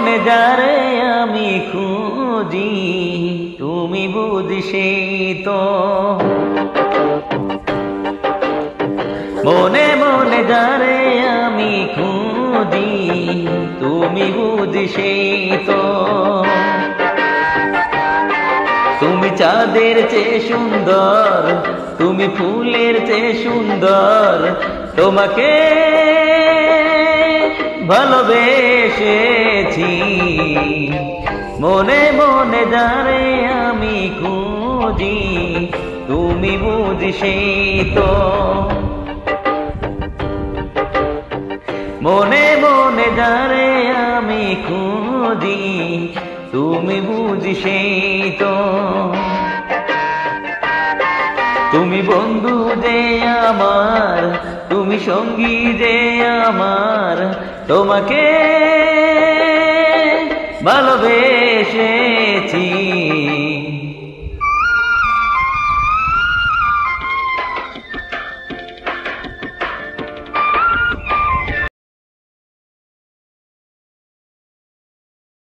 মনে যারে আমি খুঁজি তুমি বুঝি সেই তো। মনে মনে যারে আমি খুঁজি তুমি বুঝি সেই তো। তুমি চাঁদের চেয়ে সুন্দর, তুমি ফুলের চেয়ে সুন্দর, তোমাকে ভালোবেসেছি। মনে মনে যারে আমি খুঁজি তুমি বুঝি সেই তো। মনে মনে যারে আমি খুঁজি তুমি বুঝি সেই তো। তুমি বন্ধু যে আমার, তুমি সঙ্গী যে আমার, তোমাকে ভালোবেসেছি।